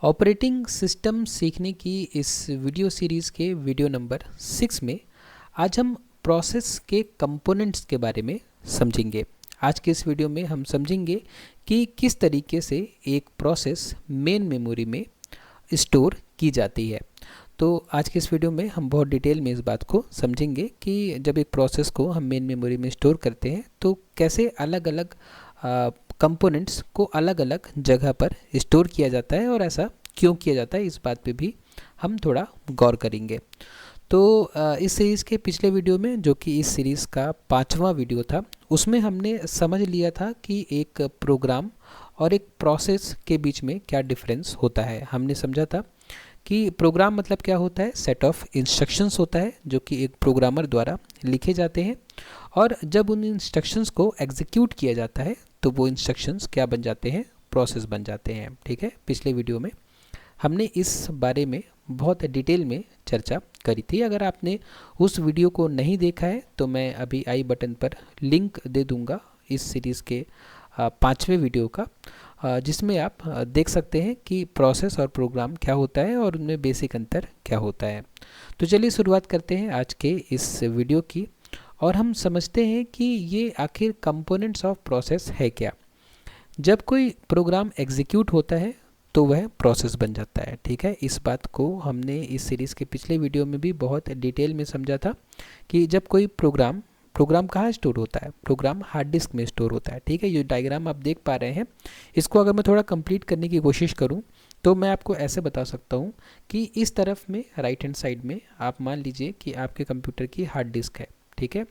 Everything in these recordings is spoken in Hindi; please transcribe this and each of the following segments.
ऑपरेटिंग सिस्टम सीखने की इस वीडियो सीरीज़ के वीडियो नंबर 6 में आज हम प्रोसेस के कंपोनेंट्स के बारे में समझेंगे। आज के इस वीडियो में हम समझेंगे कि किस तरीके से एक प्रोसेस मेन मेमोरी में स्टोर की जाती है। तो आज के इस वीडियो में हम बहुत डिटेल में इस बात को समझेंगे कि जब एक प्रोसेस को हम मेन मेमोरी में स्टोर करते हैं तो कैसे अलग अलग कंपोनेंट्स को अलग अलग जगह पर स्टोर किया जाता है और ऐसा क्यों किया जाता है, इस बात पे भी हम थोड़ा गौर करेंगे। तो इस सीरीज़ के पिछले वीडियो में, जो कि इस सीरीज़ का 5वां वीडियो था, उसमें हमने समझ लिया था कि एक प्रोग्राम और एक प्रोसेस के बीच में क्या डिफरेंस होता है। हमने समझा था कि प्रोग्राम मतलब क्या होता है, सेट ऑफ इंस्ट्रक्शंस होता है जो कि एक प्रोग्रामर द्वारा लिखे जाते हैं, और जब उन इंस्ट्रक्शंस को एग्जीक्यूट किया जाता है तो वो इंस्ट्रक्शंस क्या बन जाते हैं, प्रोसेस बन जाते हैं। ठीक है, पिछले वीडियो में हमने इस बारे में बहुत डिटेल में चर्चा करी थी। अगर आपने उस वीडियो को नहीं देखा है तो मैं अभी आई बटन पर लिंक दे दूंगा इस सीरीज़ के 5वें वीडियो का, जिसमें आप देख सकते हैं कि प्रोसेस और प्रोग्राम क्या होता है और उनमें बेसिक अंतर क्या होता है। तो चलिए शुरुआत करते हैं आज के इस वीडियो की, और हम समझते हैं कि ये आखिर कंपोनेंट्स ऑफ प्रोसेस है क्या। जब कोई प्रोग्राम एग्जीक्यूट होता है तो वह प्रोसेस बन जाता है। ठीक है, इस बात को हमने इस सीरीज़ के पिछले वीडियो में भी बहुत डिटेल में समझा था कि जब कोई प्रोग्राम कहाँ स्टोर होता है, प्रोग्राम हार्ड डिस्क में स्टोर होता है। ठीक है, ये डायग्राम आप देख पा रहे हैं, इसको अगर मैं थोड़ा कंप्लीट करने की कोशिश करूं तो मैं आपको ऐसे बता सकता हूं कि इस तरफ में राइट हैंड साइड में आप मान लीजिए कि आपके कंप्यूटर की हार्ड डिस्क है। ठीक है,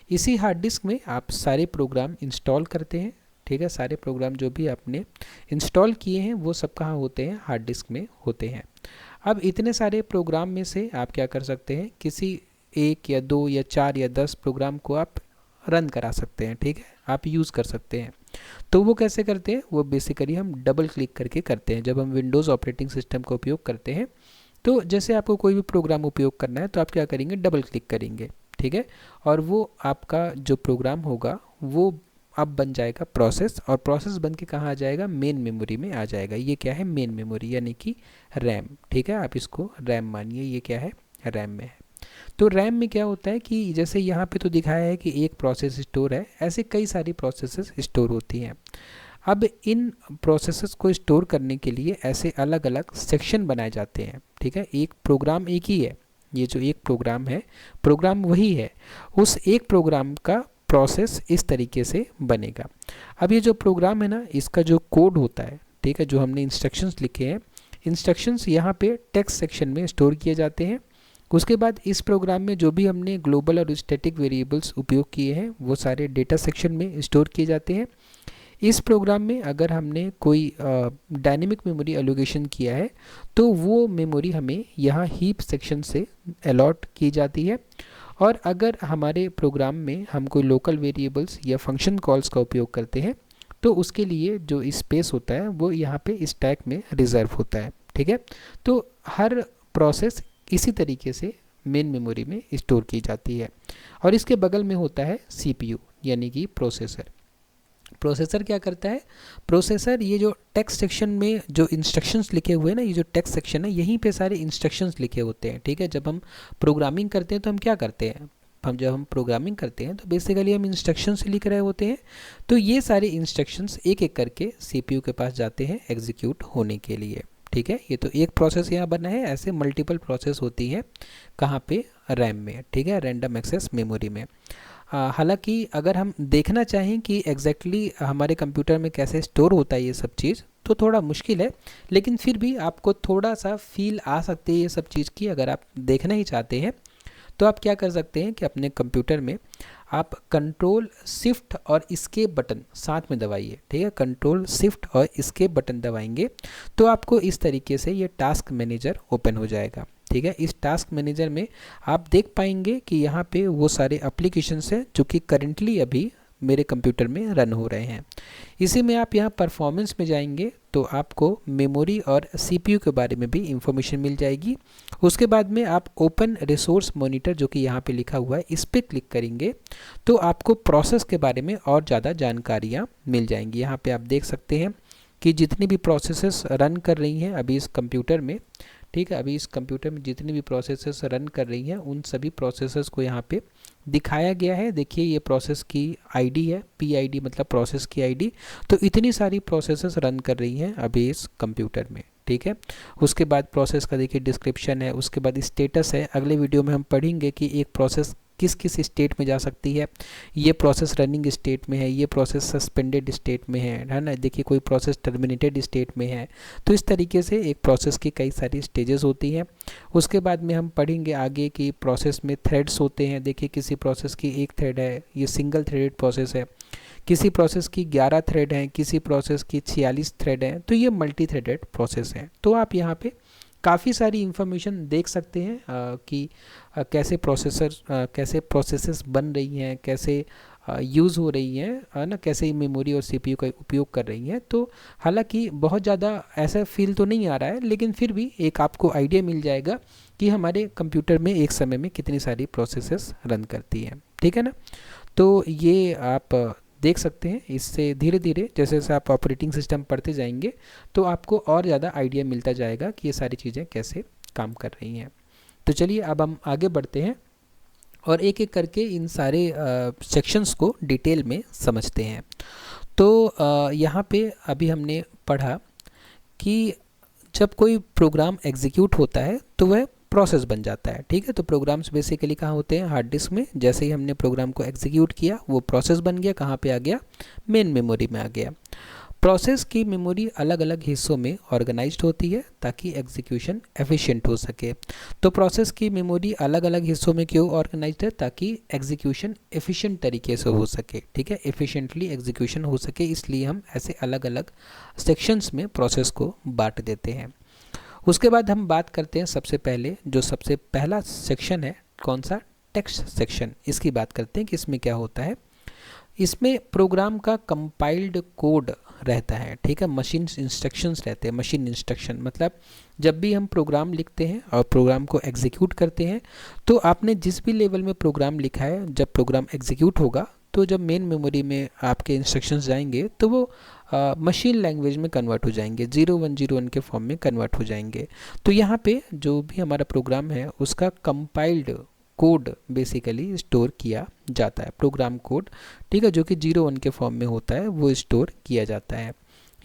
इसी हार्ड डिस्क में आप सारे प्रोग्राम इंस्टॉल करते हैं। ठीक है, सारे प्रोग्राम जो भी आपने इंस्टॉल किए हैं वो सब कहाँ होते हैं, हार्ड डिस्क में होते हैं। अब इतने सारे प्रोग्राम में से आप क्या कर सकते हैं, किसी 1 या 2 या 4 या 10 प्रोग्राम को आप रन करा सकते हैं। ठीक है, आप यूज़ कर सकते हैं। तो वो कैसे करते हैं, वो बेसिकली हम डबल क्लिक करके करते हैं। जब हम विंडोज़ ऑपरेटिंग सिस्टम का उपयोग करते हैं तो जैसे आपको कोई भी प्रोग्राम उपयोग करना है तो आप क्या करेंगे, डबल क्लिक करेंगे। ठीक है, और वो आपका जो प्रोग्राम होगा वो अब बन जाएगा प्रोसेस, और प्रोसेस बन के कहाँ आ जाएगा, मेन मेमोरी में आ जाएगा। ये क्या है, मेन मेमोरी यानी कि रैम। ठीक है, आप इसको रैम मानिए, ये क्या है, रैम में है। तो रैम में क्या होता है कि जैसे यहाँ पे तो दिखाया है कि एक प्रोसेस स्टोर है, ऐसे कई सारी प्रोसेसेस स्टोर होती हैं। अब इन प्रोसेसेस को स्टोर करने के लिए ऐसे अलग अलग सेक्शन बनाए जाते हैं। ठीक है, एक प्रोग्राम एक ही है, ये जो एक प्रोग्राम है, प्रोग्राम वही है, उस एक प्रोग्राम का प्रोसेस इस तरीके से बनेगा। अब ये जो प्रोग्राम है ना, इसका जो कोड होता है, ठीक है, जो हमने इंस्ट्रक्शंस लिखे हैं, इंस्ट्रक्शंस यहाँ पे टेक्स्ट सेक्शन में स्टोर किए जाते हैं। उसके बाद इस प्रोग्राम में जो भी हमने ग्लोबल और स्टैटिक वेरिएबल्स उपयोग किए हैं वो सारे डेटा सेक्शन में स्टोर किए जाते हैं। इस प्रोग्राम में अगर हमने कोई डायनेमिक मेमोरी एलोकेशन किया है तो वो मेमोरी हमें यहाँ हीप सेक्शन से अलॉट की जाती है, और अगर हमारे प्रोग्राम में हम कोई लोकल वेरिएबल्स या फंक्शन कॉल्स का उपयोग करते हैं तो उसके लिए जो स्पेस होता है वो यहाँ पे स्टैक में रिजर्व होता है। ठीक है, तो हर प्रोसेस इसी तरीके से मेन मेमोरी में स्टोर की जाती है, और इसके बगल में होता है सीपीयू यानी कि प्रोसेसर। प्रोसेसर क्या करता है, प्रोसेसर ये जो टेक्स्ट सेक्शन में जो इंस्ट्रक्शंस लिखे हुए हैं ना, ये जो टेक्स्ट सेक्शन है, यहीं पे सारे इंस्ट्रक्शंस लिखे होते हैं। ठीक है, जब हम प्रोग्रामिंग करते हैं तो हम क्या करते हैं, जब हम प्रोग्रामिंग करते हैं तो बेसिकली हम इंस्ट्रक्शंस लिख रहे होते हैं। तो ये सारे इंस्ट्रक्शंस एक एक करके सीपीयू के पास जाते हैं एग्जीक्यूट होने के लिए। ठीक है, ये तो एक प्रोसेस यहाँ बना है, ऐसे मल्टीपल प्रोसेस होती है कहाँ पे, रैम में। ठीक है, रैंडम एक्सेस मेमोरी में। हालांकि अगर हम देखना चाहें कि एग्जैक्टली हमारे कंप्यूटर में कैसे स्टोर होता है ये सब चीज़, तो थोड़ा मुश्किल है, लेकिन फिर भी आपको थोड़ा सा फील आ सकती है ये सब चीज़ की। अगर आप देखना ही चाहते हैं तो आप क्या कर सकते हैं कि अपने कंप्यूटर में आप कंट्रोल शिफ्ट और एस्केप बटन साथ में दबाइए। ठीक है, कंट्रोल शिफ्ट और एस्केप बटन दबाएंगे तो आपको इस तरीके से ये टास्क मैनेजर ओपन हो जाएगा। ठीक है, इस टास्क मैनेजर में आप देख पाएंगे कि यहाँ पे वो सारे एप्लीकेशंस हैं जो कि करेंटली अभी मेरे कंप्यूटर में रन हो रहे हैं। इसी में आप यहाँ परफॉर्मेंस में जाएंगे तो आपको मेमोरी और सीपीयू के बारे में भी इंफॉर्मेशन मिल जाएगी। उसके बाद में आप ओपन रिसोर्स मॉनिटर, जो कि यहाँ पे लिखा हुआ है, इस पर क्लिक करेंगे तो आपको प्रोसेस के बारे में और ज़्यादा जानकारियाँ मिल जाएंगी। यहाँ पे आप देख सकते हैं कि जितनी भी प्रोसेसेस रन कर रही हैं अभी इस कंप्यूटर में, ठीक है, अभी इस कंप्यूटर में जितनी भी प्रोसेसेस रन कर रही हैं उन सभी प्रोसेसेस को यहाँ पे दिखाया गया है। देखिए ये प्रोसेस की आईडी है, PID मतलब प्रोसेस की आईडी। तो इतनी सारी प्रोसेसेस रन कर रही हैं अभी इस कंप्यूटर में, ठीक है। उसके बाद प्रोसेस का देखिए डिस्क्रिप्शन है, उसके बाद स्टेटस है। अगले वीडियो में हम पढ़ेंगे कि एक प्रोसेस किस किस स्टेट में जा सकती है। ये प्रोसेस रनिंग स्टेट में है, ये प्रोसेस सस्पेंडेड स्टेट में है ना। देखिए कोई प्रोसेस टर्मिनेटेड स्टेट में है। तो इस तरीके से एक प्रोसेस की कई सारी स्टेजेस होती हैं। उसके बाद में हम पढ़ेंगे आगे कि प्रोसेस में थ्रेड्स होते हैं। देखिए किसी प्रोसेस की एक थ्रेड है, ये सिंगल थ्रेडेड प्रोसेस है। किसी प्रोसेस की 11 थ्रेड हैं, किसी प्रोसेस की 46 थ्रेड हैं। तो ये मल्टी थ्रेडेड प्रोसेस है। तो आप यहाँ पे काफ़ी सारी इंफॉर्मेशन देख सकते हैं कि कैसे प्रोसेसेस बन रही हैं, कैसे यूज़ हो रही हैं ना, कैसे मेमोरी और CPU का उपयोग कर रही हैं। तो हालांकि बहुत ज़्यादा ऐसा फील तो नहीं आ रहा है, लेकिन फिर भी एक आपको आइडिया मिल जाएगा कि हमारे कंप्यूटर में एक समय में कितनी सारी प्रोसेसेस रन करती हैं, ठीक है ना। तो ये आप देख सकते हैं। इससे धीरे धीरे जैसे जैसे आप ऑपरेटिंग सिस्टम पढ़ते जाएंगे तो आपको और ज़्यादा आइडिया मिलता जाएगा कि ये सारी चीज़ें कैसे काम कर रही हैं। तो चलिए अब हम आगे बढ़ते हैं और एक एक करके इन सारे सेक्शंस को डिटेल में समझते हैं। तो यहाँ पे अभी हमने पढ़ा कि जब कोई प्रोग्राम एग्जीक्यूट होता है तो वह प्रोसेस बन जाता है, ठीक है। तो प्रोग्राम्स बेसिकली कहाँ होते हैं, हार्ड डिस्क में। जैसे ही हमने प्रोग्राम को एग्जीक्यूट किया वो प्रोसेस बन गया, कहाँ पे आ गया, मेन मेमोरी में आ गया। प्रोसेस की मेमोरी अलग अलग हिस्सों में ऑर्गेनाइज्ड होती है ताकि एग्जीक्यूशन एफिशिएंट हो सके। तो प्रोसेस की मेमोरी अलग अलग हिस्सों में क्यों ऑर्गेनाइज्ड है, ताकि एग्जीक्यूशन एफिशिएंट तरीके से हो सके, ठीक है, एफिशिएंटली एग्जीक्यूशन हो सके। इसलिए हम ऐसे अलग अलग सेक्शंस में प्रोसेस को बांट देते हैं। उसके बाद हम बात करते हैं सबसे पहले जो सबसे पहला सेक्शन है, कौन सा, टेक्स्ट सेक्शन। इसकी बात करते हैं कि इसमें क्या होता है। इसमें प्रोग्राम का कंपाइल्ड कोड रहता है, ठीक है, मशीन इंस्ट्रक्शंस रहते हैं। मशीन इंस्ट्रक्शन मतलब जब भी हम प्रोग्राम लिखते हैं और प्रोग्राम को एग्जीक्यूट करते हैं तो आपने जिस भी लेवल में प्रोग्राम लिखा है, जब प्रोग्राम एग्जीक्यूट होगा तो जब मेन मेमोरी में आपके इंस्ट्रक्शंस जाएंगे तो वो मशीन लैंग्वेज में कन्वर्ट हो जाएंगे, 0101 के फॉर्म में कन्वर्ट हो जाएंगे। तो यहाँ पे जो भी हमारा प्रोग्राम है उसका कंपाइल्ड कोड बेसिकली स्टोर किया जाता है, प्रोग्राम कोड, ठीक है, जो कि 01 के फॉर्म में होता है वो स्टोर किया जाता है।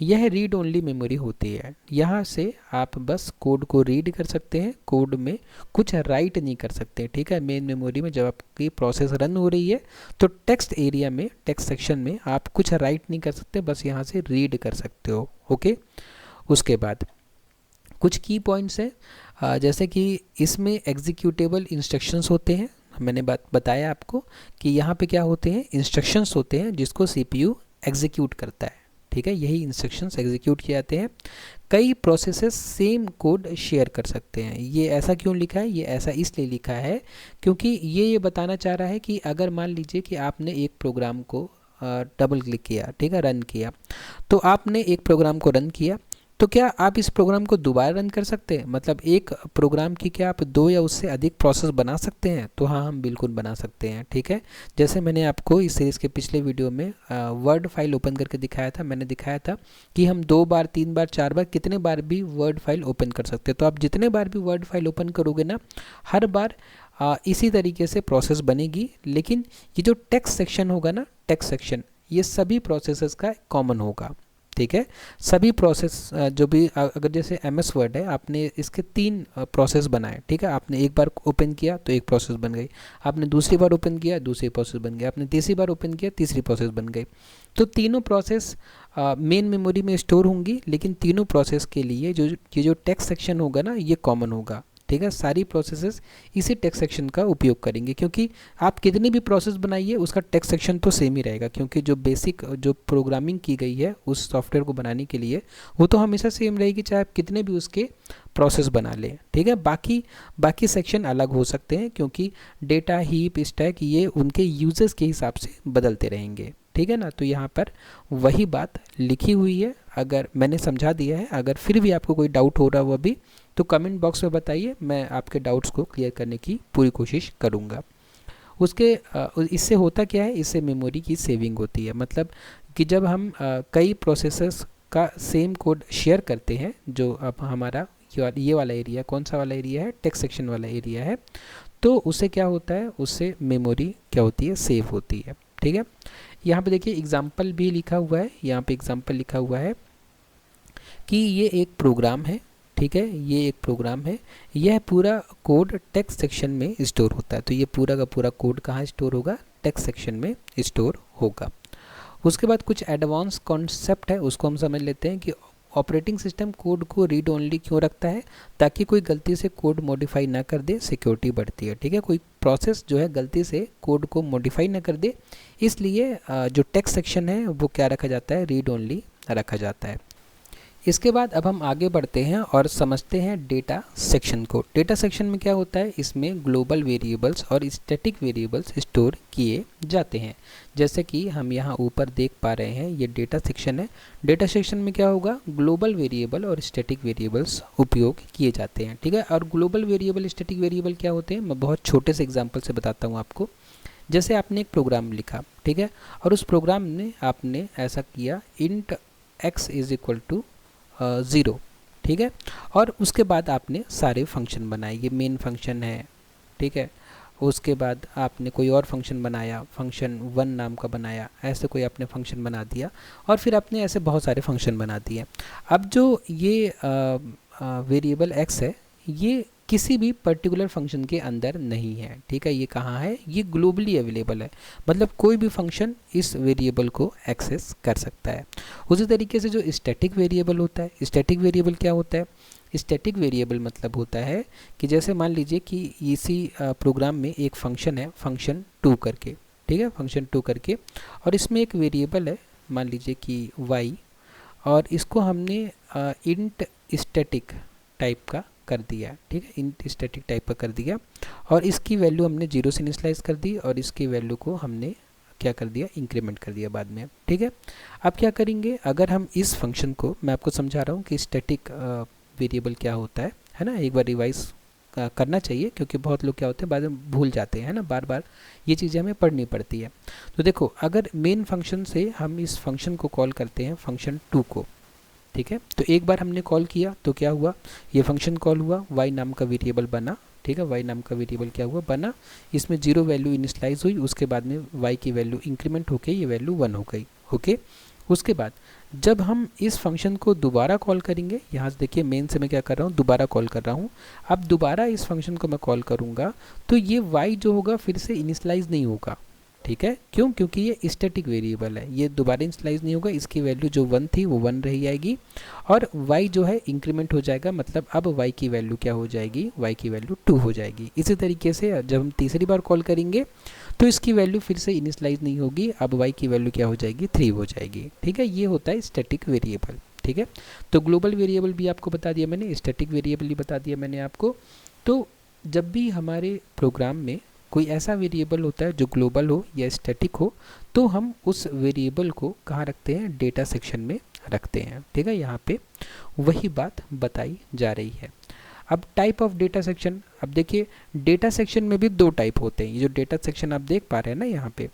यह रीड ओनली मेमोरी होती है। यहाँ से आप बस कोड को रीड कर सकते हैं, कोड में कुछ राइट नहीं कर सकते, ठीक है। मेन मेमोरी में जब आपकी प्रोसेस रन हो रही है तो टेक्स्ट एरिया में, टेक्स्ट सेक्शन में आप कुछ राइट नहीं कर सकते, बस यहाँ से रीड कर सकते हो, ओके। उसके बाद कुछ की पॉइंट्स हैं, जैसे कि इसमें एग्जीक्यूटेबल इंस्ट्रक्शंस होते हैं। मैंने बताया आपको कि यहाँ पे क्या होते हैं, इंस्ट्रक्शंस होते हैं जिसको CPU एग्जीक्यूट करता है, ठीक है, यही इंस्ट्रक्शंस एग्जीक्यूट किए जाते हैं। कई प्रोसेसेस सेम कोड शेयर कर सकते हैं। ये ऐसा क्यों लिखा है, ये ऐसा इसलिए लिखा है क्योंकि ये बताना चाह रहा है कि अगर मान लीजिए कि आपने एक प्रोग्राम को डबल क्लिक किया, ठीक है, रन किया, तो आपने एक प्रोग्राम को रन किया, तो क्या आप इस प्रोग्राम को दोबारा रन कर सकते हैं, मतलब एक प्रोग्राम की क्या आप 2 या उससे अधिक प्रोसेस बना सकते हैं। तो हाँ, हम बिल्कुल बना सकते हैं, ठीक है। जैसे मैंने आपको इस सीरीज़ के पिछले वीडियो में वर्ड फाइल ओपन करके दिखाया था, मैंने दिखाया था कि हम 2 बार 3 बार 4 बार कितने बार भी वर्ड फाइल ओपन कर सकते हैं। तो आप जितने बार भी वर्ड फाइल ओपन करोगे ना, हर बार इसी तरीके से प्रोसेस बनेगी। लेकिन ये जो टेक्स्ट सेक्शन होगा ना, टेक्स्ट सेक्शन, ये सभी प्रोसेसेस का कॉमन होगा, ठीक है। सभी प्रोसेस जो भी, अगर जैसे MS वर्ड है, आपने इसके 3 प्रोसेस बनाए, ठीक है। आपने एक बार ओपन किया तो एक प्रोसेस बन गई, आपने दूसरी बार ओपन किया दूसरी प्रोसेस बन गई, आपने तीसरी बार ओपन किया तीसरी प्रोसेस बन गई। तो तीनों प्रोसेस मेन मेमोरी में स्टोर होंगी, लेकिन तीनों प्रोसेस के लिए जो टेक्स्ट सेक्शन होगा ना, ये कॉमन होगा, ठीक है। सारी प्रोसेसेस इसी टेक्स्ट सेक्शन का उपयोग करेंगे, क्योंकि आप कितनी भी प्रोसेस बनाइए उसका टेक्स्ट सेक्शन तो सेम ही रहेगा, क्योंकि जो बेसिक जो प्रोग्रामिंग की गई है उस सॉफ्टवेयर को बनाने के लिए वो तो हमेशा सेम रहेगी, चाहे आप कितने भी उसके प्रोसेस बना लें, ठीक है। बाकी सेक्शन अलग हो सकते हैं, क्योंकि डेटा, हीप, स्टैक, ये उनके यूजर्स के हिसाब से बदलते रहेंगे, ठीक है ना। तो यहाँ पर वही बात लिखी हुई है, अगर मैंने समझा दिया है। अगर फिर भी आपको कोई डाउट हो रहा हो अभी, तो कमेंट बॉक्स में बताइए, मैं आपके डाउट्स को क्लियर करने की पूरी कोशिश करूँगा। इससे होता क्या है, इससे मेमोरी की सेविंग होती है। मतलब कि जब हम कई प्रोसेसेस का सेम कोड शेयर करते हैं, जो अब हमारा ये वाला एरिया, कौन सा वाला एरिया है, टेक्स्ट सेक्शन वाला एरिया है, तो उससे क्या होता है, उससे मेमोरी क्या होती है, सेव होती है। ठीक है, यहाँ पे देखिए एग्जाम्पल भी लिखा हुआ है, यहाँ पे एग्जाम्पल लिखा हुआ है कि ये एक प्रोग्राम है। ठीक है, ये एक प्रोग्राम है, यह पूरा कोड टेक्स्ट सेक्शन में स्टोर होता है। तो ये पूरा का पूरा कोड कहाँ स्टोर होगा, टेक्स्ट सेक्शन में स्टोर होगा। उसके बाद कुछ एडवांस कॉन्सेप्ट है, उसको हम समझ लेते हैं कि ऑपरेटिंग सिस्टम कोड को रीड ओनली क्यों रखता है, ताकि कोई गलती से कोड मॉडिफाई ना कर दे, सिक्योरिटी बढ़ती है। ठीक है, कोई प्रोसेस जो है गलती से कोड को मॉडिफाई ना कर दे, इसलिए जो टेक्स्ट सेक्शन है वो क्या रखा जाता है, रीड ओनली रखा जाता है। इसके बाद अब हम आगे बढ़ते हैं और समझते हैं डेटा सेक्शन को। डेटा सेक्शन में क्या होता है, इसमें ग्लोबल वेरिएबल्स और स्टैटिक वेरिएबल्स स्टोर किए जाते हैं। जैसे कि हम यहाँ ऊपर देख पा रहे हैं, ये डेटा सेक्शन है। डेटा सेक्शन में क्या होगा, ग्लोबल वेरिएबल और स्टैटिक वेरिएबल्स उपयोग किए जाते हैं। ठीक है, और ग्लोबल वेरिएबल स्टैटिक वेरिएबल क्या होते हैं, मैं बहुत छोटे से एग्जाम्पल से बताता हूँ आपको। जैसे आपने एक प्रोग्राम लिखा, ठीक है, और उस प्रोग्राम में आपने ऐसा किया, int x is equal to 0। ठीक है, और उसके बाद आपने सारे फंक्शन बनाए, ये मेन फंक्शन है। ठीक है, उसके बाद आपने कोई और फंक्शन बनाया, फंक्शन 1 नाम का बनाया, ऐसे कोई आपने फंक्शन बना दिया, और फिर आपने ऐसे बहुत सारे फंक्शन बना दिए। अब जो ये वेरिएबल x है, ये किसी भी पर्टिकुलर फंक्शन के अंदर नहीं है। ठीक है, ये कहाँ है, ये ग्लोबली अवेलेबल है, मतलब कोई भी फंक्शन इस वेरिएबल को एक्सेस कर सकता है। उसी तरीके से जो स्टैटिक वेरिएबल होता है, स्टैटिक वेरिएबल क्या होता है, स्टैटिक वेरिएबल मतलब होता है कि जैसे मान लीजिए कि इसी प्रोग्राम में एक फंक्शन है, फंक्शन 2 करके। ठीक है, फंक्शन 2 करके, और इसमें एक वेरिएबल है, मान लीजिए कि y, और इसको हमने इंट स्टैटिक टाइप का कर दिया। ठीक है, इंट स्टैटिक टाइप का कर दिया, और इसकी वैल्यू हमने 0 से इनिशियलाइज कर दी, और इसकी वैल्यू को हमने क्या कर दिया, इंक्रीमेंट कर दिया बाद में। ठीक है, अब क्या करेंगे, अगर हम इस फंक्शन को, मैं आपको समझा रहा हूँ कि स्टैटिक वेरिएबल क्या होता है ना, एक बार रिवाइज करना चाहिए, क्योंकि बहुत लोग क्या होते हैं बाद में भूल जाते हैं ना, बार बार ये चीज़ें हमें पढ़नी पड़ती है। तो देखो, अगर मेन फंक्शन से हम इस फंक्शन को कॉल करते हैं, फंक्शन 2 को। ठीक है, तो एक बार हमने कॉल किया तो क्या हुआ, ये फंक्शन कॉल हुआ, y नाम का वेरिएबल बना। ठीक है, y नाम का वेरिएबल क्या हुआ, बना, इसमें 0 वैल्यू इनिशियलाइज हुई, उसके बाद में y की वैल्यू इंक्रीमेंट होके ये वैल्यू 1 हो गई। ओके, उसके बाद जब हम इस फंक्शन को दोबारा कॉल करेंगे, यहाँ से देखिए मेन से मैं क्या कर रहा हूँ, दोबारा कॉल कर रहा हूँ। अब दोबारा इस फंक्शन को मैं कॉल करूँगा तो ये y जो होगा फिर से इनिशियलाइज नहीं होगा। ठीक है, क्यों, क्योंकि ये स्टैटिक वेरिएबल है, ये दोबारा इनिशियलाइज नहीं होगा, इसकी वैल्यू जो 1 थी वो 1 रह जाएगी, और y जो है इंक्रीमेंट हो जाएगा, मतलब अब y की वैल्यू क्या हो जाएगी, y की वैल्यू 2 हो जाएगी। इसी तरीके से जब हम तीसरी बार कॉल करेंगे तो इसकी वैल्यू फिर से इनिशियलाइज नहीं होगी, अब y की वैल्यू क्या हो जाएगी, 3 हो जाएगी। ठीक है, ये होता है स्टैटिक वेरिएबल। ठीक है, तो ग्लोबल वेरिएबल भी आपको बता दिया मैंने, स्टैटिक वेरिएबल भी बता दिया मैंने आपको। तो जब भी हमारे प्रोग्राम में कोई ऐसा वेरिएबल होता है जो ग्लोबल हो या स्टैटिक हो, तो हम उस वेरिएबल को कहाँ रखते हैं, डेटा सेक्शन में रखते हैं। ठीक है, यहाँ पे वही बात बताई जा रही है। अब टाइप ऑफ डेटा सेक्शन, अब देखिए डेटा सेक्शन में भी 2 टाइप होते हैं। ये जो डेटा सेक्शन आप देख पा रहे हैं ना यहाँ पे,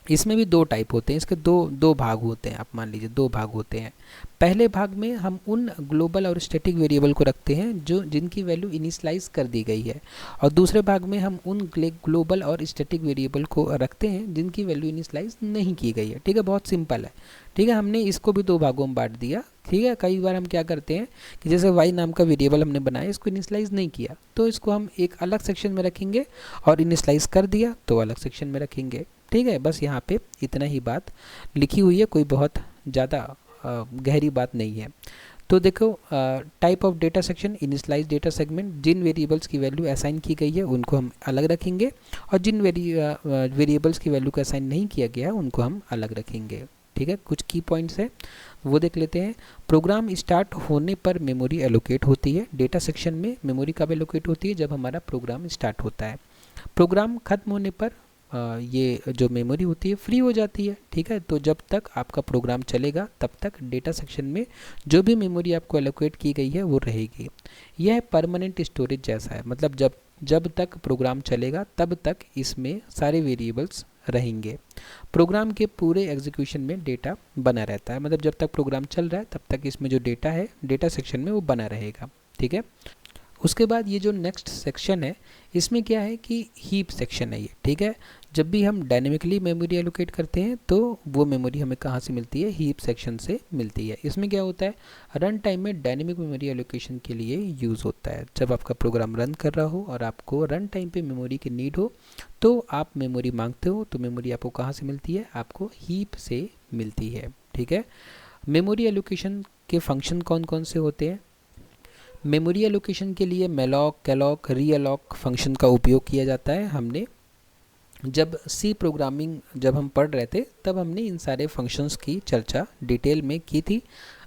इसमें भी 2 टाइप होते हैं, इसके दो भाग होते हैं। आप मान लीजिए 2 भाग होते हैं। पहले भाग में हम उन ग्लोबल और स्टैटिक वेरिएबल को रखते हैं जो जिनकी वैल्यू इनिशियलाइज कर दी गई है, और दूसरे भाग में हम उन ग्लोबल और स्टैटिक वेरिएबल को रखते हैं जिनकी वैल्यू इनिशियलाइज नहीं की गई है। ठीक है, बहुत सिंपल है। ठीक है, हमने इसको भी 2 भागों में बांट दिया। ठीक है, कई बार हम क्या करते हैं कि जैसे y नाम का वेरिएबल हमने बनाया, इसको इनिशियलाइज नहीं किया, तो इसको हम एक अलग सेक्शन में रखेंगे, और इनिशियलाइज कर दिया तो अलग सेक्शन में रखेंगे। ठीक है, बस यहाँ पे इतना ही बात लिखी हुई है, कोई बहुत ज़्यादा गहरी बात नहीं है। तो देखो, type of data section, initialise data segment, जिन वेरिएबल्स की वैल्यू असाइन की गई है उनको हम अलग रखेंगे, और जिन वेरिएबल्स की वैल्यू को असाइन नहीं किया गया उनको हम अलग रखेंगे। ठीक है, कुछ की पॉइंट्स है वो देख लेते हैं। प्रोग्राम स्टार्ट होने पर मेमोरी एलोकेट होती है। डेटा सेक्शन में मेमोरी कब एलोकेट होती है, जब हमारा प्रोग्राम स्टार्ट होता है। प्रोग्राम खत्म होने पर ये जो मेमोरी होती है फ्री हो जाती है। ठीक है, तो जब तक आपका प्रोग्राम चलेगा तब तक डेटा सेक्शन में जो भी मेमोरी आपको एलोकेट की गई है वो रहेगी। यह परमानेंट स्टोरेज जैसा है, मतलब जब तक प्रोग्राम चलेगा तब तक इसमें सारे वेरिएबल्स रहेंगे। प्रोग्राम के पूरे एग्जीक्यूशन में डेटा बना रहता है, मतलब जब तक प्रोग्राम चल रहा है तब तक इसमें जो डेटा है डेटा सेक्शन में वो बना रहेगा। ठीक है, उसके बाद ये जो नेक्स्ट सेक्शन है इसमें क्या है कि हीप सेक्शन है ये। ठीक है, जब भी हम डायनेमिकली मेमोरी एलोकेट करते हैं तो वो मेमोरी हमें कहाँ से मिलती है, हीप सेक्शन से मिलती है। इसमें क्या होता है, रन टाइम में डायनेमिक मेमोरी एलोकेशन के लिए यूज़ होता है। जब आपका प्रोग्राम रन कर रहा हो और आपको रन टाइम पे मेमोरी की नीड हो तो आप मेमोरी मांगते हो, तो मेमोरी आपको कहाँ से मिलती है, आपको हीप से मिलती है। ठीक है, मेमोरी एलोकेशन के फंक्शन कौन कौन से होते हैं। मेमोरी एलोकेशन के लिए मेलॉक, कैलॉक, रीअलॉक फंक्शन का उपयोग किया जाता है। हमने जब सी प्रोग्रामिंग जब हम पढ़ रहे थे तब हमने इन सारे फंक्शंस की चर्चा डिटेल में की थी।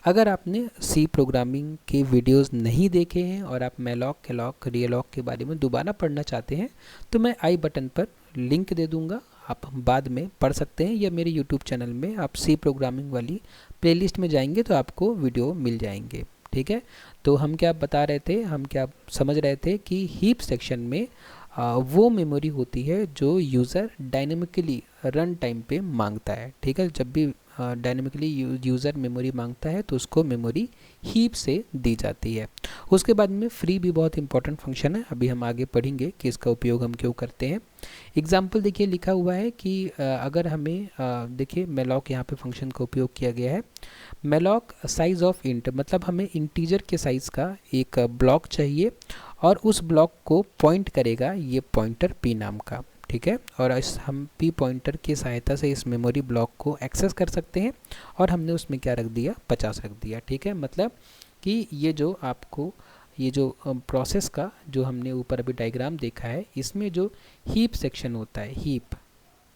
अगर आपने सी प्रोग्रामिंग के वीडियोस नहीं देखे हैं और आप मेलॉक, कैलॉक, रीअलॉक के बारे में दोबारा पढ़ना चाहते हैं तो मैं आई बटन पर लिंक दे दूंगा, आप बाद में पढ़ सकते हैं, या मेरे यूट्यूब चैनल में आप सी प्रोग्रामिंग वाली प्लेलिस्ट में जाएंगे तो आपको वीडियो मिल जाएंगे। ठीक है, तो हम क्या बता रहे थे, हम क्या समझ रहे थे कि हीप सेक्शन में वो मेमोरी होती है जो यूज़र डायनेमिकली रन टाइम पे मांगता है। ठीक है, जब भी डायनेमिकली यूज़र मेमोरी मांगता है तो उसको मेमोरी हीप से दी जाती है। उसके बाद में फ्री भी बहुत इंपॉर्टेंट फंक्शन है, अभी हम आगे पढ़ेंगे कि इसका उपयोग हम क्यों करते हैं। एग्जाम्पल देखिए लिखा हुआ है कि अगर हमें देखिए मेलॉक यहाँ पे फंक्शन का उपयोग किया गया है। मेलॉक साइज़ ऑफ इंट, मतलब हमें इंटीजर के साइज़ का एक ब्लॉक चाहिए और उस ब्लॉक को पॉइंट करेगा ये पॉइंटर पी नाम का। ठीक है, और इस हम पी पॉइंटर की सहायता से इस मेमोरी ब्लॉक को एक्सेस कर सकते हैं और हमने उसमें क्या रख दिया, 50 रख दिया। ठीक है, मतलब कि ये जो आपको ये जो प्रोसेस का जो हमने ऊपर अभी डायग्राम देखा है इसमें जो हीप सेक्शन होता है, हीप।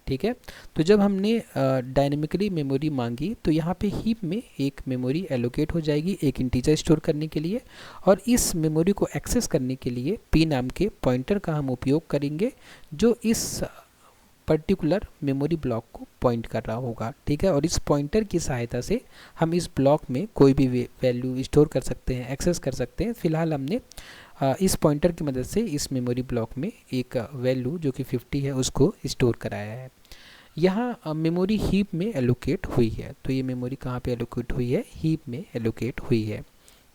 ठीक है, तो जब हमने डायनेमिकली मेमोरी मांगी तो यहाँ पे हीप में एक मेमोरी एलोकेट हो जाएगी एक इंटीजर स्टोर करने के लिए, और इस मेमोरी को एक्सेस करने के लिए पी नाम के पॉइंटर का हम उपयोग करेंगे जो इस पर्टिकुलर मेमोरी ब्लॉक को पॉइंट कर रहा होगा। ठीक है, और इस पॉइंटर की सहायता से हम इस ब्लॉक में कोई भी वैल्यू स्टोर कर सकते हैं, एक्सेस कर सकते हैं। फिलहाल हमने इस पॉइंटर की मदद से इस मेमोरी ब्लॉक में एक वैल्यू जो कि 50 है उसको स्टोर कराया है। यहाँ मेमोरी हीप में एलोकेट हुई है, तो ये मेमोरी कहाँ पे एलोकेट हुई है, हीप में एलोकेट हुई है।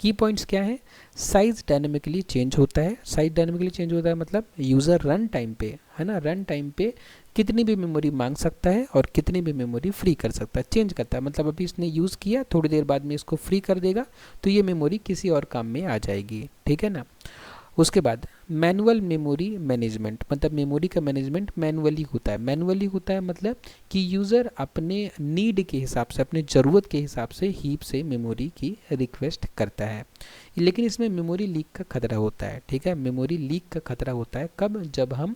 की पॉइंट्स क्या है, साइज डायनेमिकली चेंज होता है। साइज डायनेमिकली चेंज होता है मतलब यूज़र रन टाइम पे, है ना, रन टाइम पे कितनी भी मेमोरी मांग सकता है और कितनी भी मेमोरी फ्री कर सकता है, चेंज करता है। मतलब अभी इसने यूज़ किया, थोड़ी देर बाद में इसको फ्री कर देगा तो ये मेमोरी किसी और काम में आ जाएगी। ठीक है ना। उसके बाद मैनुअल मेमोरी मैनेजमेंट, मतलब मेमोरी का मैनेजमेंट मैनुअली होता है। मैनुअली होता है मतलब कि यूज़र अपने नीड के हिसाब से, अपने ज़रूरत के हिसाब से हीप से मेमोरी की रिक्वेस्ट करता है, लेकिन इसमें मेमोरी लीक का खतरा होता है। ठीक है, मेमोरी लीक का खतरा होता है कब, जब हम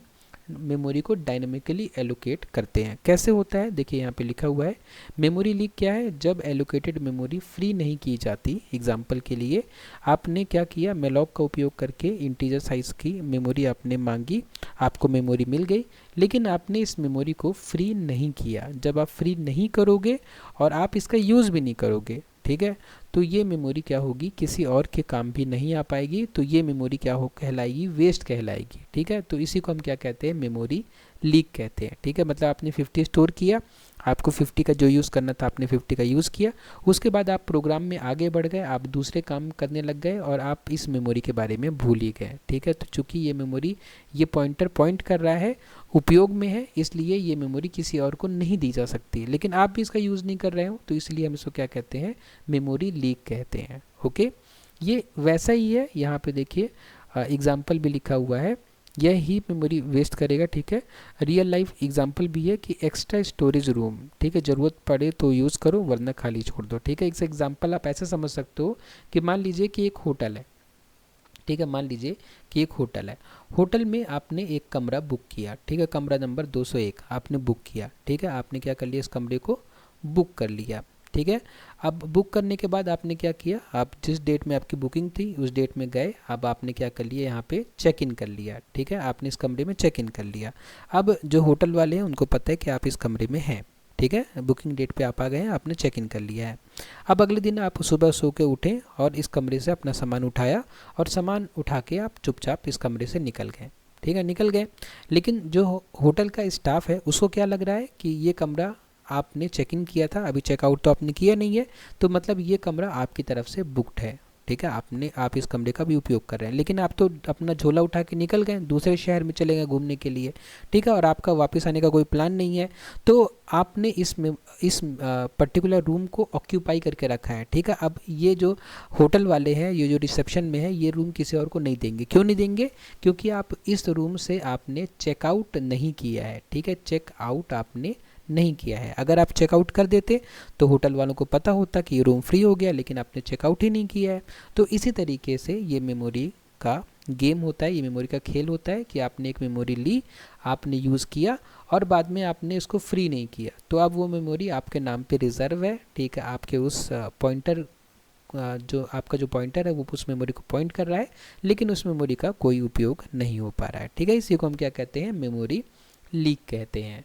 मेमोरी को डायनेमिकली एलोकेट करते हैं। कैसे होता है, देखिए यहाँ पे लिखा हुआ है। मेमोरी लीक क्या है, जब एलोकेटेड मेमोरी फ्री नहीं की जाती। एग्जांपल के लिए आपने क्या किया, मेलॉक का उपयोग करके इंटीजर साइज की मेमोरी आपने मांगी, आपको मेमोरी मिल गई, लेकिन आपने इस मेमोरी को फ्री नहीं किया। जब आप फ्री नहीं करोगे और आप इसका यूज़ भी नहीं करोगे, ठीक है, तो ये मेमोरी क्या होगी, किसी और के काम भी नहीं आ पाएगी, तो ये मेमोरी क्या हो कहलाएगी, वेस्ट कहलाएगी। ठीक है, तो इसी को हम क्या कहते हैं, मेमोरी लीक कहते हैं। ठीक है, मतलब आपने 50 स्टोर किया, आपको 50 का जो यूज़ करना था आपने 50 का यूज़ किया, उसके बाद आप प्रोग्राम में आगे बढ़ गए, आप दूसरे काम करने लग गए और आप इस मेमोरी के बारे में भूल ही गए। ठीक है, तो चूँकि ये मेमोरी, ये पॉइंटर पॉइंट कर रहा है, उपयोग में है, इसलिए ये मेमोरी किसी और को नहीं दी जा सकती, लेकिन आप भी इसका यूज़ नहीं कर रहे हो, तो इसलिए हम इसको क्या कहते हैं, मेमोरी लीक कहते हैं। ओके, ये वैसा ही है, यहाँ पे देखिए एग्जाम्पल भी लिखा हुआ है, यह ही मेमोरी वेस्ट करेगा। ठीक है, रियल लाइफ एग्जांपल भी है कि एक्स्ट्रा स्टोरेज रूम, ठीक है, ज़रूरत पड़े तो यूज़ करो वरना खाली छोड़ दो। ठीक है, एक एग्जांपल आप ऐसे समझ सकते हो कि मान लीजिए कि एक होटल है, ठीक है, मान लीजिए कि एक होटल है, होटल में आपने एक कमरा बुक किया, ठीक है, कमरा नंबर 201 आपने बुक किया। ठीक है, आपने क्या कर लिया, इस कमरे को बुक कर लिया। ठीक है, अब बुक करने के बाद आपने क्या किया, आप जिस डेट में आपकी बुकिंग थी उस डेट में गए, अब आपने क्या कर लिया, यहाँ पे चेक इन कर लिया। ठीक है, आपने इस कमरे में चेक इन कर लिया। अब जो होटल वाले हैं उनको पता है कि आप इस कमरे में हैं। ठीक है, बुकिंग डेट पे आप आ गए हैं, आपने चेक इन कर लिया है। अब अगले दिन आप सुबह सो के उठें और इस कमरे से अपना सामान उठाया और सामान उठा के आप चुपचाप इस कमरे से निकल गए। ठीक है, निकल गए। लेकिन जो होटल का स्टाफ है उसको क्या लग रहा है कि ये कमरा आपने चेक इन किया था, अभी चेकआउट तो आपने किया नहीं है, तो मतलब ये कमरा आपकी तरफ से बुक्ड है, ठीक है, आप इस कमरे का भी उपयोग कर रहे हैं। लेकिन आप तो अपना झोला उठा के निकल गए, दूसरे शहर में चले गए घूमने के लिए, ठीक है, और आपका वापस आने का कोई प्लान नहीं है, तो आपने इस पर्टिकुलर रूम को ऑक्यूपाई करके रखा है, ठीक है। अब ये जो होटल वाले हैं, ये जो रिसेप्शन में है, ये रूम किसी और को नहीं देंगे। क्यों नहीं देंगे? क्योंकि आप इस रूम से आपने चेकआउट नहीं किया है, ठीक है, चेकआउट आपने नहीं किया है। अगर आप चेकआउट कर देते तो होटल वालों को पता होता कि ये रूम फ्री हो गया, लेकिन आपने चेकआउट ही नहीं किया है। तो इसी तरीके से ये मेमोरी का गेम होता है, ये मेमोरी का खेल होता है कि आपने एक मेमोरी ली, आपने यूज़ किया और बाद में आपने इसको फ्री नहीं किया, तो अब वो मेमोरी आपके नाम पे रिज़र्व है, ठीक है, आपके उस पॉइंटर जो आपका जो पॉइंटर है वो उस मेमोरी को पॉइंट कर रहा है, लेकिन उस मेमोरी का कोई उपयोग नहीं हो पा रहा है, ठीक है। इसी को हम क्या कहते हैं? मेमोरी लीक कहते हैं।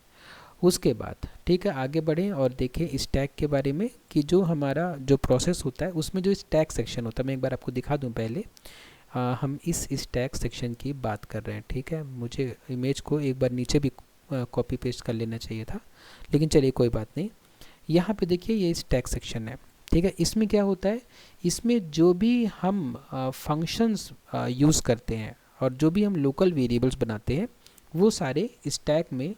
उसके बाद ठीक है, आगे बढ़ें और देखें स्टैक के बारे में कि जो हमारा जो प्रोसेस होता है उसमें जो स्टैक सेक्शन होता है, मैं एक बार आपको दिखा दूं। पहले हम इस स्टैक सेक्शन की बात कर रहे हैं, ठीक है। मुझे इमेज को एक बार नीचे भी कॉपी पेस्ट कर लेना चाहिए था, लेकिन चलिए कोई बात नहीं। यहाँ पे देखिए ये स्टैक सेक्शन है, ठीक है। इसमें क्या होता है? इसमें जो भी हम फंक्शंस यूज़ करते हैं और जो भी हम लोकल वेरिएबल्स बनाते हैं वो सारे स्टैक में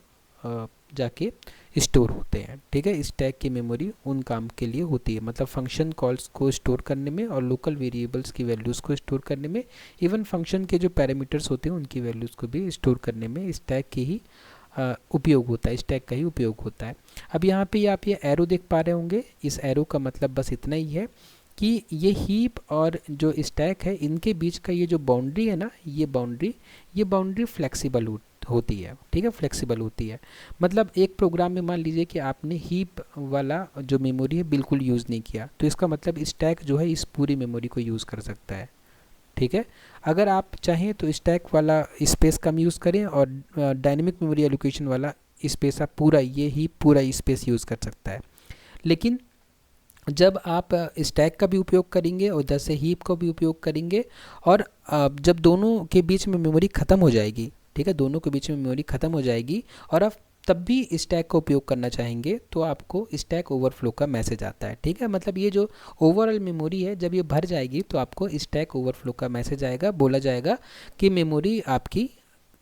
जाके स्टोर होते हैं, ठीक है। स्टैक की मेमोरी उन काम के लिए होती है, मतलब फंक्शन कॉल्स को स्टोर करने में और लोकल वेरिएबल्स की वैल्यूज़ को स्टोर करने में, इवन फंक्शन के जो पैरामीटर्स होते हैं उनकी वैल्यूज़ को भी स्टोर करने में स्टैक की ही उपयोग होता है, स्टैक का ही उपयोग होता है। अब यहाँ पे आप ये एरो देख पा रहे होंगे, इस एरो का मतलब बस इतना ही है कि ये हीप और जो स्टैक है इनके बीच का ये जो बाउंड्री है ना, ये बाउंड्री फ्लेक्सिबल होती है, ठीक है, फ्लेक्सिबल होती है। मतलब एक प्रोग्राम में मान लीजिए कि आपने हीप वाला जो मेमोरी है बिल्कुल यूज़ नहीं किया, तो इसका मतलब स्टैक जो है इस पूरी मेमोरी को यूज़ कर सकता है, ठीक है। अगर आप चाहें तो स्टैक वाला स्पेस कम यूज़ करें और डायनेमिक मेमोरी एलोकेशन वाला स्पेस आप पूरा ये ही पूरा स्पेस यूज़ कर सकता है। लेकिन जब आप स्टैक का भी उपयोग करेंगे और उधर से हीप का भी उपयोग करेंगे और जब दोनों के बीच में मेमोरी ख़त्म हो जाएगी, ठीक है, दोनों के बीच में मेमोरी ख़त्म हो जाएगी और आप तब भी स्टैक का उपयोग करना चाहेंगे तो आपको स्टैक ओवरफ्लो का मैसेज आता है, ठीक है। मतलब ये जो ओवरऑल मेमोरी है जब ये भर जाएगी तो आपको स्टैक ओवरफ्लो का मैसेज आएगा, बोला जाएगा कि मेमोरी आपकी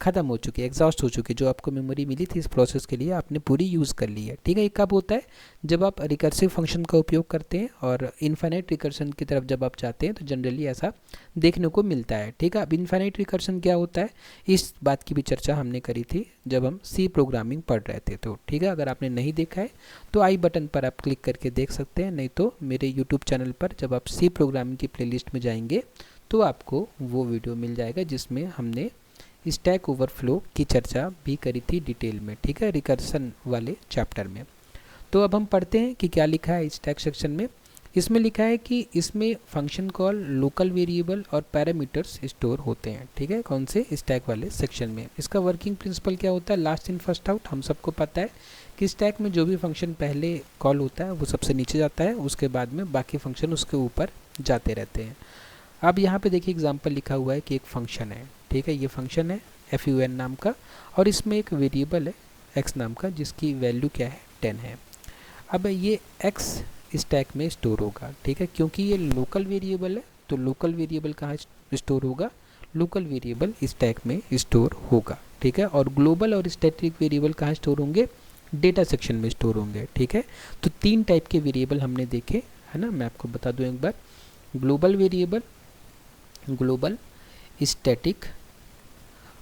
ख़त्म हो चुकी है, एग्जॉस्ट हो चुकी है, जो आपको मेमोरी मिली थी इस प्रोसेस के लिए आपने पूरी यूज़ कर ली है, ठीक है। ये कब होता है? जब आप रिकर्सिव फंक्शन का उपयोग करते हैं और इन्फाइनाइट रिकर्सन की तरफ जब आप जाते हैं तो जनरली ऐसा देखने को मिलता है, ठीक है। अब इन्फाइनाइट रिकर्सन क्या होता है, इस बात की भी चर्चा हमने करी थी जब हम सी प्रोग्रामिंग पढ़ रहे थे, तो ठीक है, अगर आपने नहीं देखा है तो आई बटन पर आप क्लिक करके देख सकते हैं, नहीं तो मेरे यूट्यूब चैनल पर जब आप सी प्रोग्रामिंग की प्लेलिस्ट में जाएंगे तो आपको वो वीडियो मिल जाएगा जिसमें हमने स्टैक ओवरफ्लो की चर्चा भी करी थी डिटेल में, ठीक है, रिकर्सन वाले चैप्टर में। तो अब हम पढ़ते हैं कि क्या लिखा है स्टैक सेक्शन में। इसमें लिखा है कि इसमें फंक्शन कॉल, लोकल वेरिएबल और पैरामीटर्स स्टोर होते हैं, ठीक है, कौन से? स्टैक वाले सेक्शन में। इसका वर्किंग प्रिंसिपल क्या होता है? Last in first out. हम सबको पता है कि स्टैक में जो भी फंक्शन पहले कॉल होता है वो सबसे नीचे जाता है, उसके बाद में बाकी फंक्शन उसके ऊपर जाते रहते हैं। अब यहाँ पे देखिए एग्जांपल लिखा हुआ है कि एक फंक्शन है, ठीक है, ये फंक्शन है fun नाम का और इसमें एक वेरिएबल है x नाम का जिसकी वैल्यू क्या है? 10 है। अब ये x स्टैक में स्टोर होगा, ठीक है, क्योंकि ये लोकल वेरिएबल है तो लोकल वेरिएबल कहाँ स्टोर होगा? लोकल वेरिएबल स्टैक में स्टोर होगा, ठीक है। और ग्लोबल और स्टैटिक वेरिएबल कहाँ स्टोर होंगे? डेटा सेक्शन में स्टोर होंगे, ठीक है। तो तीन टाइप के वेरिएबल हमने देखे है ना, मैं आपको बता दूँ एक बार। ग्लोबल वेरिएबल, ग्लोबल, स्टैटिक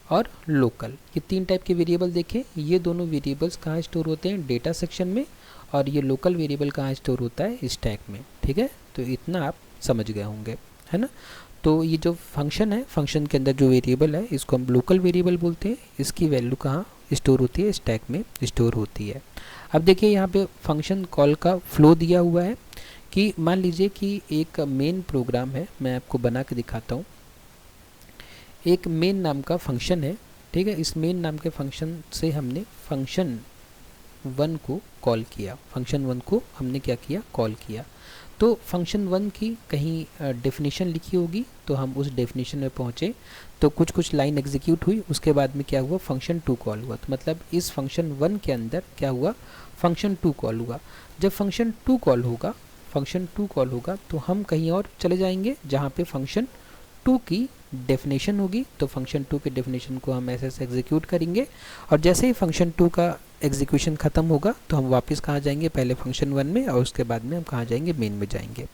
और लोकल, ये तीन टाइप के वेरिएबल देखें। ये दोनों वेरिएबल्स कहाँ स्टोर होते हैं? डेटा सेक्शन में। और ये लोकल वेरिएबल कहाँ स्टोर होता है? स्टैक में, ठीक है। तो इतना आप समझ गए होंगे, है ना। तो ये जो फंक्शन है, फंक्शन के अंदर जो वेरिएबल है इसको हम लोकल वेरिएबल बोलते हैं। इसकी वैल्यू कहाँ स्टोर होती है? स्टैक में स्टोर होती है। अब देखिए यहाँ पे फंक्शन कॉल का फ्लो दिया हुआ है कि मान लीजिए कि एक मेन प्रोग्राम है, मैं आपको बना के दिखाता हूँ। एक मेन नाम का फंक्शन है, ठीक है। इस मेन नाम के फंक्शन से हमने फंक्शन 1 को कॉल किया, फंक्शन 1 को हमने क्या किया? कॉल किया। तो फंक्शन 1 की कहीं डेफिनेशन लिखी होगी, तो हम उस डेफिनेशन में पहुँचे, तो कुछ लाइन एग्जीक्यूट हुई, उसके बाद में क्या हुआ, फंक्शन 2 कॉल हुआ। तो मतलब इस फंक्शन 1 के अंदर क्या हुआ, फंक्शन 2 कॉल हुआ। जब फंक्शन 2 कॉल होगा तो हम कहीं और चले जाएंगे जहाँ पे फंक्शन 2 की डेफिनेशन होगी। तो फंक्शन 2 के डेफिनेशन को हम ऐसे एग्जीक्यूट करेंगे, और जैसे ही फंक्शन 2 का एग्जीक्यूशन ख़त्म होगा तो हम वापस कहाँ जाएंगे, पहले फंक्शन 1 में, और उसके बाद में हम कहाँ जाएंगे, मेन में जाएंगे।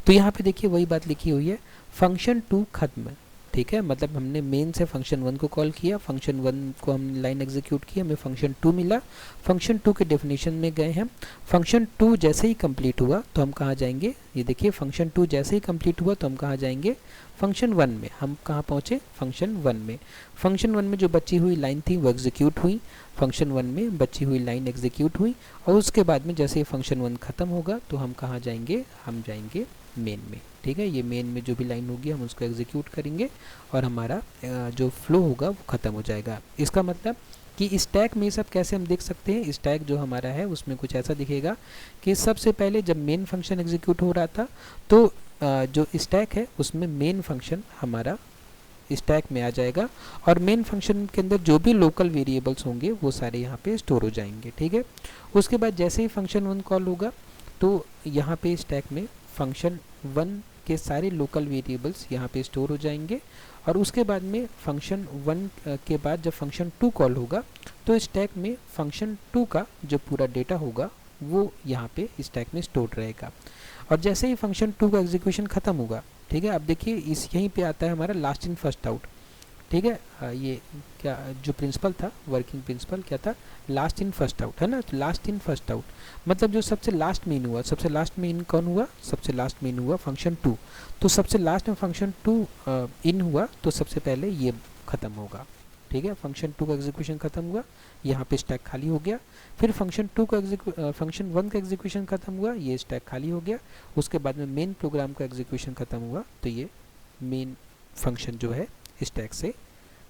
तो यहाँ पे देखिए वही बात लिखी हुई है, फंक्शन 2 खत्म, ठीक है। मतलब हमने मेन से फंक्शन 1 को कॉल किया, फंक्शन 1 को हम लाइन एग्जीक्यूट की, हमें फंक्शन 2 मिला, फंक्शन 2 के डेफिनेशन में गए हैं। फंक्शन 2 जैसे ही कंप्लीट हुआ तो हम कहाँ जाएंगे, ये देखिए फंक्शन 2 जैसे ही कंप्लीट हुआ तो हम कहाँ जाएंगे, फंक्शन 1 में। हम कहाँ पहुँचे, फंक्शन 1 में। फंक्शन 1 में जो बची हुई लाइन थी वो एग्जीक्यूट हुई, फंक्शन 1 में बची हुई लाइन एग्जीक्यूट हुई, और उसके बाद में जैसे ही फंक्शन 1 ख़त्म होगा तो हम कहाँ जाएंगे, हम जाएंगे मेन में, ठीक है। ये मेन में जो भी लाइन होगी हम उसको एग्जीक्यूट करेंगे और हमारा जो फ्लो होगा वो ख़त्म हो जाएगा। इसका मतलब कि स्टैक में सब कैसे हम देख सकते हैं, स्टैक जो हमारा है उसमें कुछ ऐसा दिखेगा कि सबसे पहले जब मेन फंक्शन एग्जीक्यूट हो रहा था तो जो स्टैक है उसमें मेन फंक्शन हमारा स्टैक में आ जाएगा, और मेन फंक्शन के अंदर जो भी लोकल वेरिएबल्स होंगे वो सारे यहाँ पे स्टोर हो जाएंगे, ठीक है। उसके बाद जैसे ही फंक्शन 1 कॉल होगा तो यहाँ पे स्टैक में फंक्शन 1 के सारे लोकल वेरिएबल्स यहाँ पे स्टोर हो जाएंगे, और उसके बाद में फंक्शन 1 के बाद जब फंक्शन 2 कॉल होगा तो स्टैक में फंक्शन 2 का जो पूरा डेटा होगा वो यहाँ पे स्टैक में स्टोर रहेगा। और जैसे ही फंक्शन 2 का एग्जीक्यूशन ख़त्म होगा, ठीक है, अब देखिए इस यहीं पे आता है हमारा लास्ट इन फर्स्ट आउट, ठीक है। ये क्या जो प्रिंसिपल था, वर्किंग प्रिंसिपल क्या था, लास्ट इन फर्स्ट आउट, है ना। तो लास्ट इन फर्स्ट आउट मतलब जो सबसे लास्ट में इन हुआ, सबसे लास्ट में इन कौन हुआ, सबसे लास्ट में इन हुआ फंक्शन 2। तो सबसे लास्ट में फंक्शन 2 इन हुआ तो सबसे पहले ये ख़त्म होगा, ठीक है। फंक्शन 2 का एग्जीक्यूशन ख़त्म हुआ, यहाँ पे स्टैक खाली हो गया। फिर फंक्शन 2 का फंक्शन 1 का एग्जीक्यूशन ख़त्म हुआ, ये स्टैक खाली हो गया। उसके बाद में मेन प्रोग्राम का एग्जीक्यूशन ख़त्म हुआ तो ये मेन फंक्शन जो है स्टैक से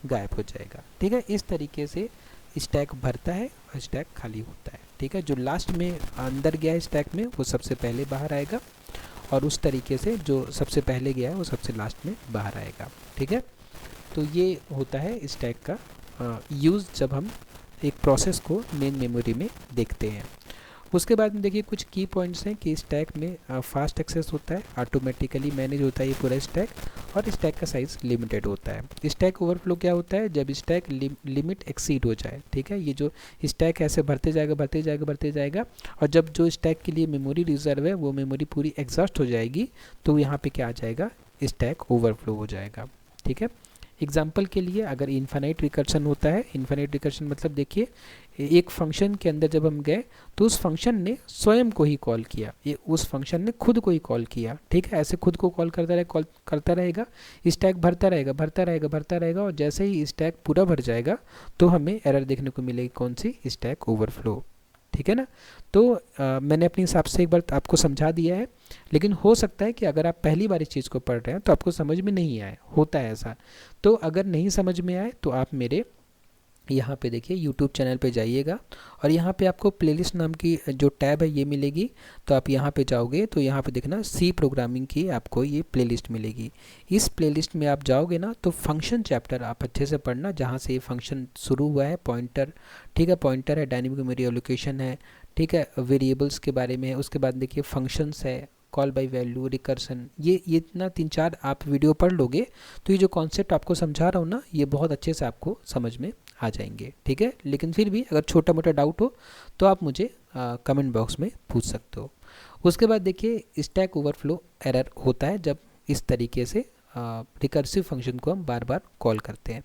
गायब हो जाएगा, ठीक है। इस तरीके से स्टैक भरता है और स्टैक खाली होता है, ठीक है। जो लास्ट में अंदर गया है स्टैक में वो सबसे पहले बाहर आएगा, और उस तरीके से जो सबसे पहले गया है वो सबसे लास्ट में बाहर आएगा, ठीक है। तो ये होता है स्टैक का यूज़ जब हम एक प्रोसेस को मेन मेमोरी में देखते हैं। उसके बाद में देखिए कुछ की पॉइंट्स हैं कि स्टैक में फास्ट एक्सेस होता है, ऑटोमेटिकली मैनेज होता है ये पूरा स्टैक, और स्टैक का साइज़ लिमिटेड होता है। स्टैक ओवरफ्लो क्या होता है, जब स्टैक लिमिट एक्सीड हो जाए, ठीक है। ये जो स्टैक ऐसे भरते जाएगा, और जब जो स्टैक के लिए मेमोरी रिजर्व है वो मेमोरी पूरी एग्जॉस्ट हो जाएगी तो यहाँ पे क्या आ जाएगा, स्टैक ओवरफ्लो हो जाएगा, ठीक है। एग्जाम्पल के लिए अगर इन्फानाइट रिकर्शन होता है, इन्फानाइट रिकर्शन मतलब देखिए एक फंक्शन के अंदर जब हम गए तो उस फंक्शन ने स्वयं को ही कॉल किया, ये उस फंक्शन ने खुद को ही कॉल किया, ठीक है। ऐसे खुद को कॉल करता रहेगा, स्टैक भरता रहेगा, और जैसे ही स्टैक पूरा भर जाएगा तो हमें एरर देखने को मिलेगी, कौन सी, स्टैक ओवरफ्लो, ठीक है ना। तो मैंने अपने हिसाब से एक बार आपको समझा दिया है, लेकिन हो सकता है कि अगर आप पहली बार इस चीज़ को पढ़ रहे हैं तो आपको समझ में नहीं आए, होता है ऐसा। तो अगर नहीं समझ में आए तो आप मेरे यहाँ पे देखिए यूट्यूब चैनल पे जाइएगा, और यहाँ पे आपको प्लेलिस्ट नाम की जो टैब है ये मिलेगी। तो आप यहाँ पे जाओगे तो यहाँ पे देखना सी प्रोग्रामिंग की आपको ये प्लेलिस्ट मिलेगी। इस प्लेलिस्ट में आप जाओगे ना तो फंक्शन चैप्टर आप अच्छे से पढ़ना, जहाँ से ये फंक्शन शुरू हुआ है, पॉइंटर, ठीक है, पॉइंटर है, डायनेमिक मेमोरी एलोकेशन है, ठीक है, वेरिएबल्स के बारे में है। उसके बाद देखिए फंक्शंस है, कॉल बाय वैल्यू, रिकर्सन, ये इतना 3-4 आप वीडियो पढ़ लोगे तो ये जो कॉन्सेप्ट आपको समझा रहा हूँ ना ये बहुत अच्छे से आपको समझ में आ जाएंगे, ठीक है। लेकिन फिर भी अगर छोटा मोटा डाउट हो तो आप मुझे कमेंट बॉक्स में पूछ सकते हो। उसके बाद देखिए स्टैक ओवरफ्लो एरर होता है जब इस तरीके से रिकर्सिव फंक्शन को हम बार बार कॉल करते हैं।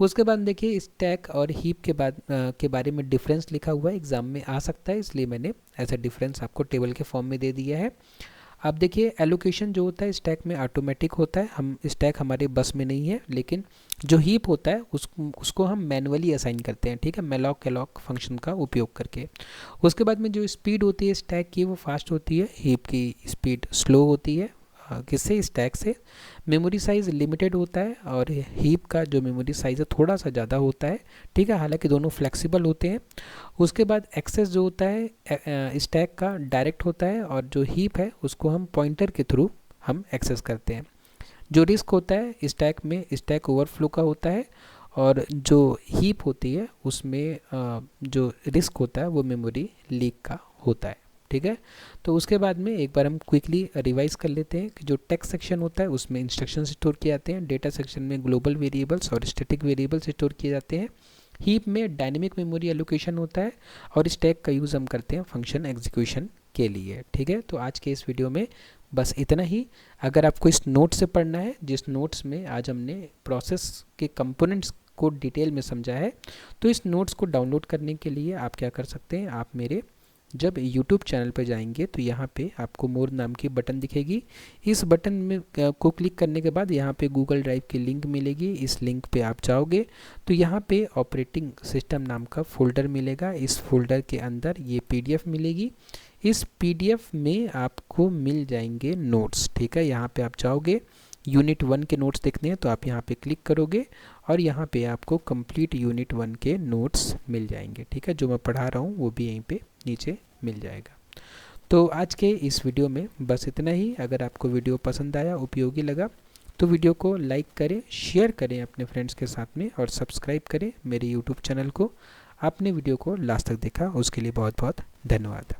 उसके बाद देखिए स्टैक और हीप के बारे में डिफरेंस लिखा हुआ है, एग्जाम में आ सकता है, इसलिए मैंने ऐसा डिफरेंस आपको टेबल के फॉर्म में दे दिया है। अब देखिए एलोकेशन जो होता है स्टैक में ऑटोमेटिक होता है, हम स्टैक हमारे बस में नहीं है, लेकिन जो हीप होता है उसको हम मैनुअली असाइन करते हैं, ठीक है, मेलॉक कैलॉक फंक्शन का उपयोग करके। उसके बाद में जो स्पीड होती है स्टैक की वो फास्ट होती है, हीप की स्पीड स्लो होती है, किससे, स्टैक से। मेमोरी साइज़ लिमिटेड होता है और हीप का जो मेमोरी साइज़ है थोड़ा सा ज़्यादा होता है, ठीक है, हालांकि दोनों फ्लेक्सिबल होते हैं। उसके बाद एक्सेस जो होता है स्टैक का डायरेक्ट होता है, और जो हीप है उसको हम पॉइंटर के थ्रू हम एक्सेस करते हैं। जो रिस्क होता है स्टैक में, स्टैक ओवरफ्लो का होता है, और जो हीप होती है उसमें जो रिस्क होता है वो मेमोरी लीक का होता है, ठीक है। तो उसके बाद में एक बार हम क्विकली रिवाइज कर लेते हैं कि जो टेक्स्ट सेक्शन होता है उसमें इंस्ट्रक्शन स्टोर किए जाते हैं, डेटा सेक्शन में ग्लोबल वेरिएबल्स और स्टैटिक वेरिएबल्स स्टोर किए जाते हैं, हीप में डायनेमिक मेमोरी एलोकेशन होता है, और स्टैक का यूज़ हम करते हैं फंक्शन एग्जीक्यूशन के लिए, ठीक है। तो आज के इस वीडियो में बस इतना ही। अगर आपको इस नोट से पढ़ना है, जिस नोट्स में आज हमने प्रोसेस के कंपोनेंट्स को डिटेल में समझा है, तो इस नोट्स को डाउनलोड करने के लिए आप क्या कर सकते हैं, आप मेरे जब YouTube चैनल पर जाएंगे तो यहाँ पे आपको मोर नाम की बटन दिखेगी। इस बटन में को क्लिक करने के बाद यहाँ पे गूगल ड्राइव की लिंक मिलेगी। इस लिंक पे आप जाओगे तो यहाँ पे ऑपरेटिंग सिस्टम नाम का फोल्डर मिलेगा। इस फोल्डर के अंदर ये PDF मिलेगी। इस PDF में आपको मिल जाएंगे नोट्स, ठीक है। यहाँ पे आप जाओगे, यूनिट 1 के नोट्स देखने हैं तो आप यहाँ पे क्लिक करोगे और यहाँ पे आपको कंप्लीट यूनिट 1 के नोट्स मिल जाएंगे, ठीक है। जो मैं पढ़ा रहा हूँ वो भी यहीं पे नीचे मिल जाएगा। तो आज के इस वीडियो में बस इतना ही। अगर आपको वीडियो पसंद आया, उपयोगी लगा, तो वीडियो को लाइक करें, शेयर करें अपने फ्रेंड्स के साथ में, और सब्सक्राइब करें मेरे यूट्यूब चैनल को। आपने वीडियो को लास्ट तक देखा उसके लिए बहुत बहुत धन्यवाद।